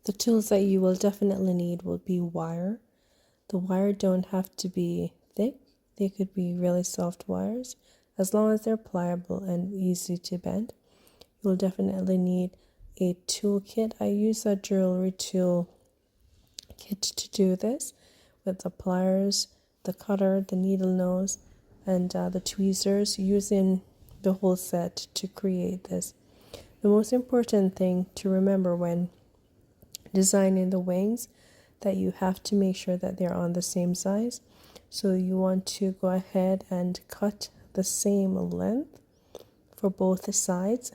The tools that you will definitely need will be wire. The wire don't have to be thick. They could be really soft wires. As long as they're pliable and easy to bend. You'll definitely need a tool kit. I use a jewelry tool kit to do this with the pliers, the cutter, the needle nose, and the tweezers, using the whole set to create this. The most important thing to remember when designing the wings, that you have to make sure that they're on the same size. So you want to go ahead and cut the same length for both sides,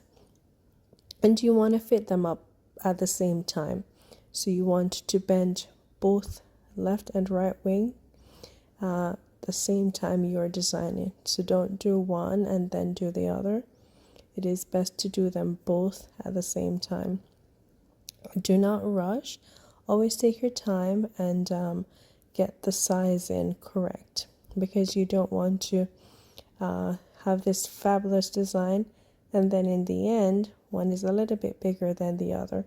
and you want to fit them up at the same time. So you want to bend both left and right wing the same time you are designing. So don't do one and then do the other. It is best to do them both at the same time. Do not rush. Always take your time and get the sizing correct, because you don't want to have this fabulous design and then in the end one is a little bit bigger than the other.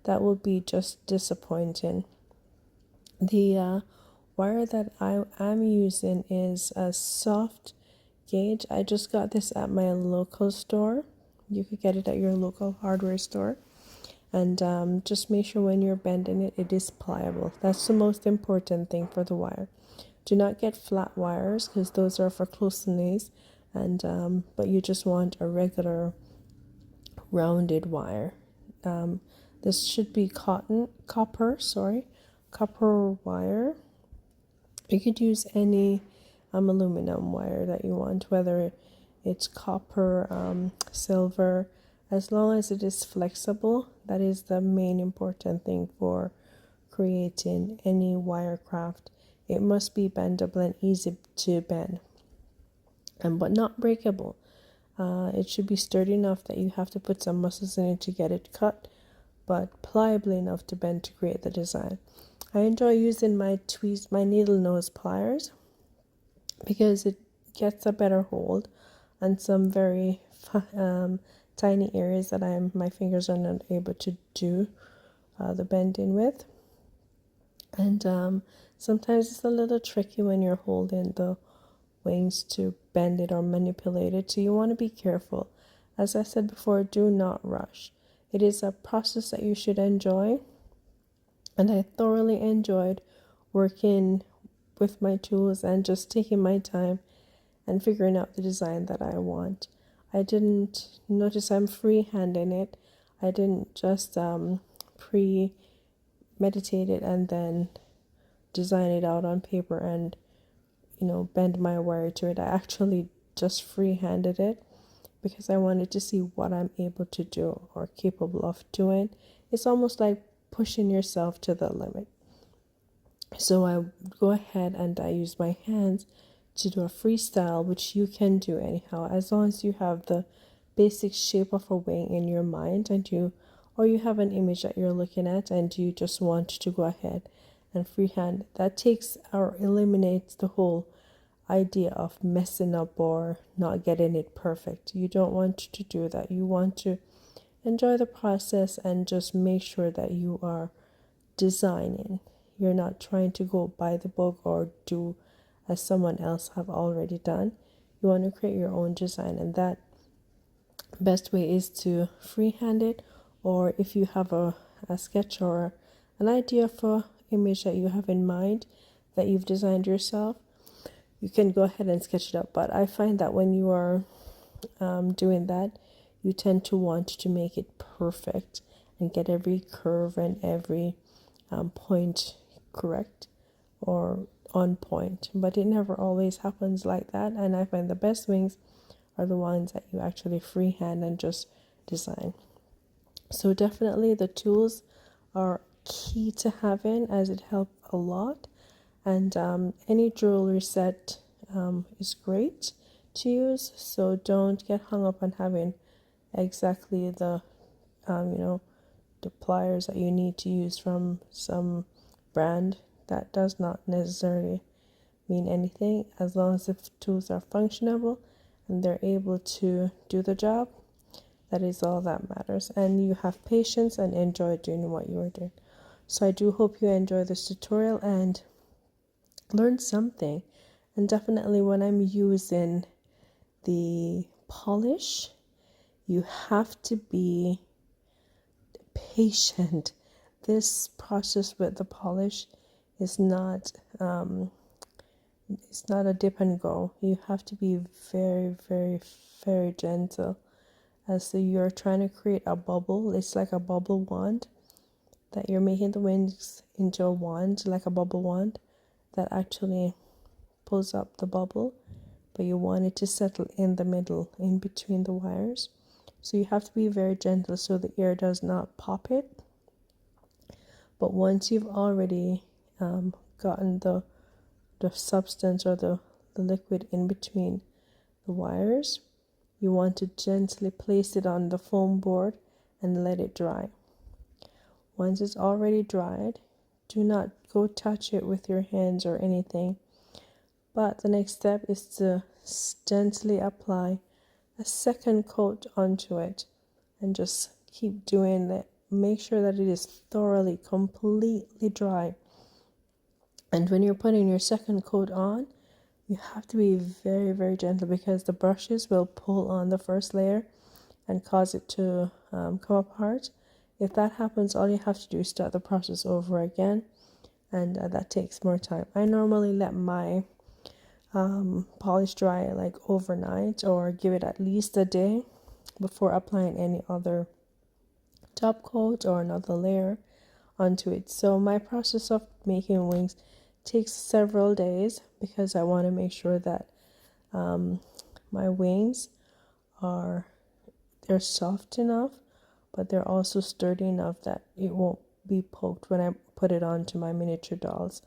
That will be just disappointing. The wire that I am using is a soft gauge. I just got this at my local store. You could get it at your local hardware store. And just make sure when you're bending it, it is pliable. That's the most important thing for the wire. Do not get flat wires, because those are for close lace, and but you just want a regular rounded wire. This should be copper wire. You could use any aluminum wire that you want, whether it's copper, silver, as long as it is flexible. That is the main important thing for creating any wire craft. It must be bendable and easy to bend, but not breakable. It should be sturdy enough that you have to put some muscles in it to get it cut, but pliable enough to bend to create the design. I enjoy using my needle nose pliers, because it gets a better hold on some very tiny areas that my fingers are not able to do the bending with. And sometimes it's a little tricky when you're holding the wings to bend it or manipulate it, so you want to be careful. As I said before, do not rush. It is a process that you should enjoy, and I thoroughly enjoyed working with my tools and just taking my time and figuring out the design that I want. I didn't notice I'm freehanding it. I didn't just premeditate it and then design it out on paper and bend my wire to it. I actually just freehanded it because I wanted to see what I'm able to do or capable of doing. It's almost like pushing yourself to the limit. So I go ahead and I use my hands to do a freestyle, which you can do anyhow, as long as you have the basic shape of a wing in your mind, and you have an image that you're looking at and you just want to go ahead and freehand. That takes or eliminates the whole idea of messing up or not getting it perfect. You don't want to do that. You want to enjoy the process and just make sure that you are designing. You're not trying to go by the book or do as someone else have already done. You want to create your own design, and that best way is to freehand it, or if you have a sketch or an idea for image that you have in mind that you've designed yourself, you can go ahead and sketch it up. But I find that when you are doing that, you tend to want to make it perfect and get every curve and every point correct or on point, but it never always happens like that. And I find the best wings are the ones that you actually freehand and just design. So definitely the tools are key to having, as it helps a lot. And any jewelry set is great to use, so don't get hung up on having exactly the the pliers that you need to use from some brand. That does not necessarily mean anything. As long as the tools are functionable and they're able to do the job, that is all that matters. And you have patience and enjoy doing what you are doing. So I do hope you enjoy this tutorial and learn something. And definitely when I'm using the polish, you have to be patient. This process with the polish is not it's not a dip and go. You have to be very, very, very gentle as you're trying to create a bubble. It's like a bubble wand that you're making the wings into a wand, like a bubble wand that actually pulls up the bubble, but you want it to settle in the middle, in between the wires. So you have to be very gentle so the air does not pop it. But once you've already gotten the substance or the liquid in between the wires, you want to gently place it on the foam board and let it dry. Once it's already dried, do not go touch it with your hands or anything. But the next step is to gently apply a second coat onto it and just keep doing that. Make sure that it is thoroughly, completely dry. And when you're putting your second coat on, you have to be very, very gentle because the brushes will pull on the first layer and cause it to come apart. If that happens, all you have to do is start the process over again, and that takes more time. I normally let my polish dry like overnight or give it at least a day before applying any other top coat or another layer onto it. So my process of making wings takes several days because I want to make sure that my wings they're soft enough, but they're also sturdy enough that it won't be poked when I put it onto my miniature dolls.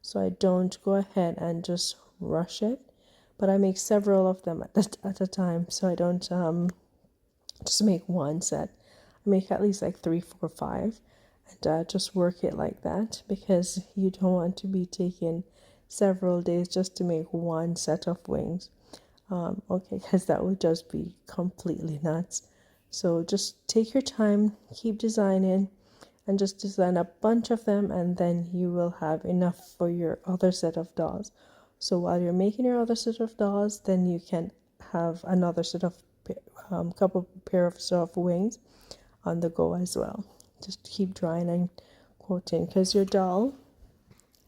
So I don't go ahead and just rush it, but I make several of them at a time. So I don't just make one set. I make at least like 3, 4, 5, and just work it like that because you don't want to be taking several days just to make one set of wings. Okay, because that would just be completely nuts. So just take your time, keep designing, and just design a bunch of them, and then you will have enough for your other set of dolls. So while you're making your other set of dolls, then you can have another set of couple pair of wings on the go as well. Just keep drawing and quoting because your doll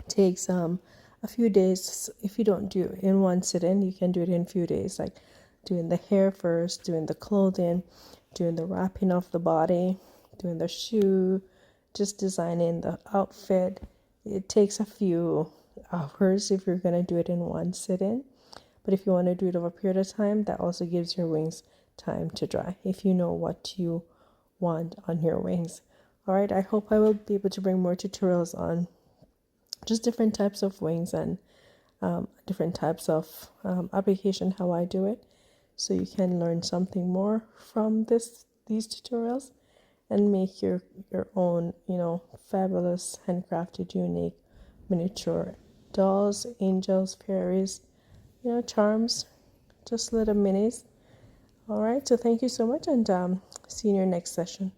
takes a few days. If you don't do it in one sitting, you can do it in a few days, like doing the hair first, doing the clothing, doing the wrapping of the body, doing the shoe, just designing the outfit. It takes a few hours if you're going to do it in one sitting, but if you want to do it over a period of time, that also gives your wings time to dry if you know what you want on your wings. All right, I hope I will be able to bring more tutorials on just different types of wings and different types of application, how I do it, so you can learn something more from these tutorials and make your own, fabulous handcrafted, unique miniature dolls, angels, fairies, charms, just little minis. All right, so thank you so much, and see you in your next session.